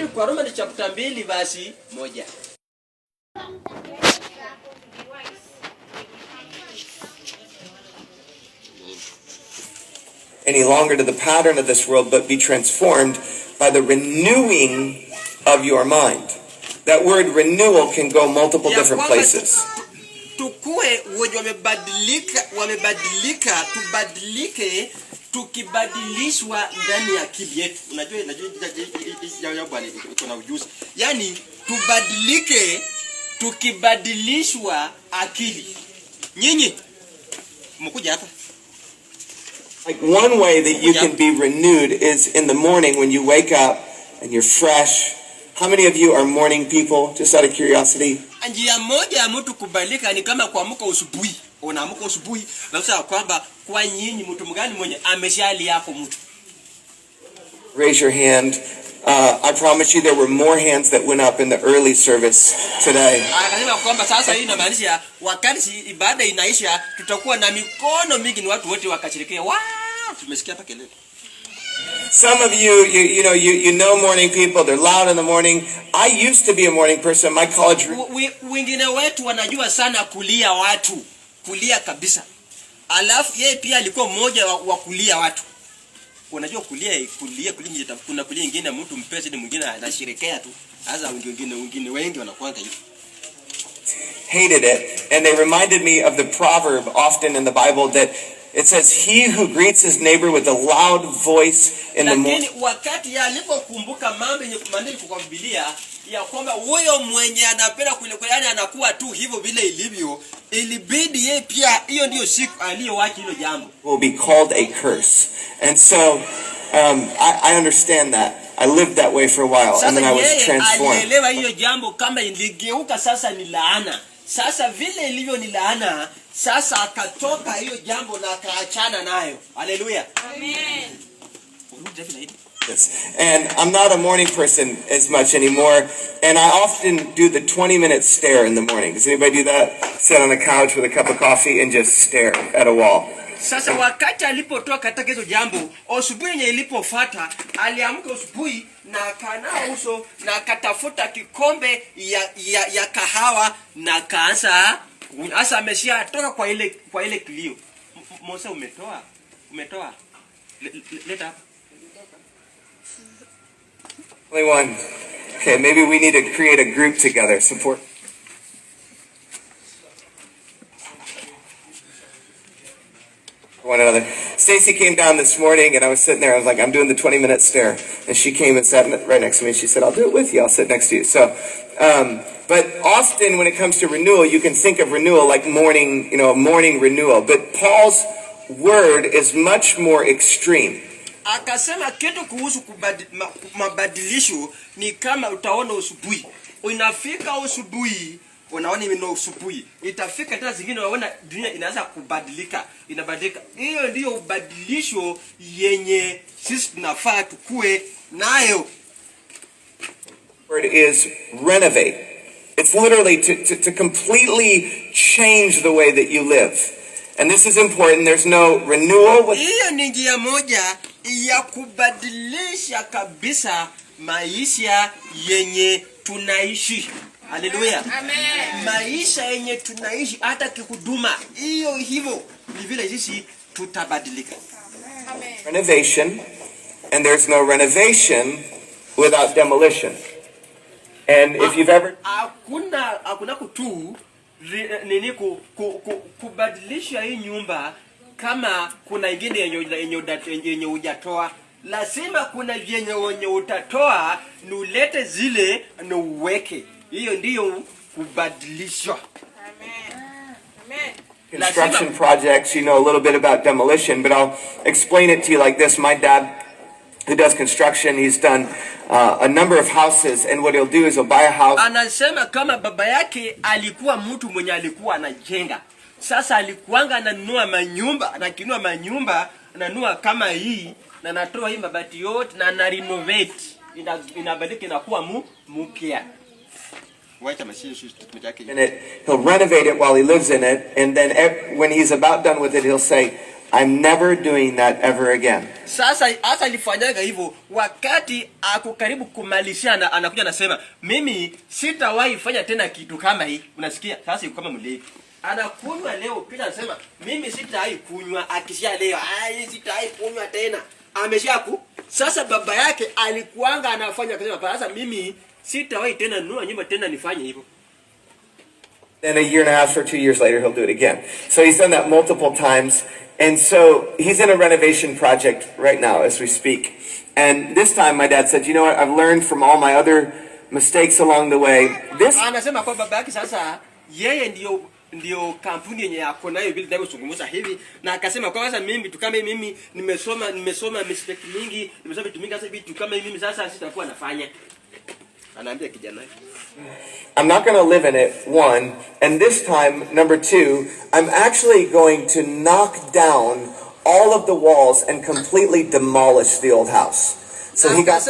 Turudi kwa Roma ni chapter 2 verse 1. Any longer to the pattern of this world, but be transformed by the renewing of your mind. That word renewal can go multiple different places. Tukue wenye wamebadilika, tubadilike tukibadilishwa ndani ya akili yetu. Unajua bwana iko na ujuzi. Yaani tubadilike tukibadilishwa akili. Nyinyi mkuja hapa. Like one way that you can be renewed is in the morning when you wake up and you're fresh. How many of you are morning people, just out of curiosity? Njia moja ya mtu kubadilika ni kama kuamka asubuhi. Unaamka asubuhi na usema kwamba kwa nyinyi mtu mgani mwenye ameshali yako mtu. Raise your hand. I promise you there were more hands that went up in the early service today. Akasema kwamba sasa hii inamaanisha wakati ibada inaisha tutakuwa na mikono mingi, ni watu wote wakashirikia. Wow, tumesikia hapa kelele. Some of you know morning people. They're loud in the morning. I used to be a morning person. My college. Wengine wetu wanajua sana kulia watu, kulia kabisa. Alafu yeye pia alikuwa mmoja wa kulia watu. Unajua kulia kuna kulia nyingine mtu mpesi ni mwingine anasherekea tu. Sasa wengine wengi wanakuanga hivi. Hated it, and they reminded me of the proverb often in the Bible that it says, "He who greets his neighbor with a loud voice in the morning." Lakini wakati alipokumbuka mambo yenye kuandikwa kwa Biblia ya kwamba huyo mwenye anapenda kulekoana anakuwa tu hivyo vile ilivyo, ilibidi yeye pia hiyo ndio siku aliyowacha hilo jambo. Will be called a curse. And so I understand that. I lived that way for a while, and then I was transformed. Alielewa hiyo jambo kama iligeuka sasa ni laana. Sasa vile ilivyo ni laana, sasa akatoka hiyo jambo na akaachana nayo. Hallelujah. Amen. Yes. And I'm not a morning person as much anymore, and I often do the 20-minute stare in the morning. Does anybody do that? Sit on the couch with a cup of coffee and just stare at a wall. Sasa wakati alipotoka katika hizo jambo, asubuhi yenye ilipofuata, aliamka asubuhi na kana uso na katafuta kikombe ya kahawa na kaanza asa ameshia toka kwa ile kilio. Mosa umetoa. Leta hapa. Only one. Okay, maybe we need to create a group together. Support one another. Stacy came down this morning and I was sitting there. I was like, I'm doing the 20-minute stare. And she came and sat right next to me and she said, I'll do it with you. I'll sit next to you. So, but often when it comes to renewal, you can think of renewal like morning renewal. But Paul's word is much more extreme. Akasema kitu kuhusu mabadilisho ni kama utaona asubuhi. Unafika asubuhi, unaona mimi asubuhi. Itafika tena zingine unaona dunia inaanza kubadilika, inabadilika. Hiyo ndio ubadilisho yenye sisi tunafaa tukue nayo. Word is renovate. It's literally to completely change the way that you live. And this is important. There's no renewal. Hiyo ni njia moja ya kubadilisha kabisa maisha yenye tunaishi. Haleluya. Amen. Maisha yenye tunaishi hata kihuduma hiyo hivyo ni vile sisi tutabadilika. Amen. Renovation, and there's no renovation without demolition. And if you've ever hakuna kutu nini kubadilisha hii nyumba kama kuna ingine yenye hujatoa. Lazima kuna yenye utatoa nulete zile na uweke. Hiyo ndio kubadilishwa. Amen. Amen. Construction projects, you know a little bit about demolition, but I'll explain it to you like this. My dad, who does construction, he's done a number of houses, and what he'll do is he'll buy a house. Anasema kama baba yake alikuwa mtu mwenye alikuwa anajenga. Sasa alikuanga ananunua manyumba, anakinua manyumba, ananunua kama hii na anatoa hii mabati yote na ana renovate. Inabadilika inakuwa mpya. And he'll renovate it while he lives in it, and then when he's about done with it, he'll say, I'm never doing that ever again. Sasa hata alifanyaga hivyo wakati ako karibu kumalizia, anakuja anasema mimi sitawahi fanya tena kitu kama hii. Unasikia? Sasa yuko kama mlevi. Anakunywa leo pia anasema mimi sitawahi kunywa, akishia leo sitawahi kunywa tena. Ameshaku. Sasa baba yake alikuanga anafanya akasema sasa mimi sitawahi tena nunua nyumba tena nifanye hivyo. Then a year and a half or 2 years later, he'll do it again. So he's done that multiple times. And so he's in a renovation project right now as we speak. And this time my dad said, you know what, I've learned from all my other mistakes along the way. Anasema kwa baba yake sasa yeye ndio kampuni yenye yako nayo vile ninavyozungumza hivi, na akasema kwa sasa mimi tu kama mimi nimesoma mistake mingi, nimesoma vitu mingi, sasa vitu kama mimi sasa sitakuwa nafanya. Anaambia kijana, I'm not going to live in it, one, and this time, number two, I'm actually going to knock down all of the walls and completely demolish the old house. So he got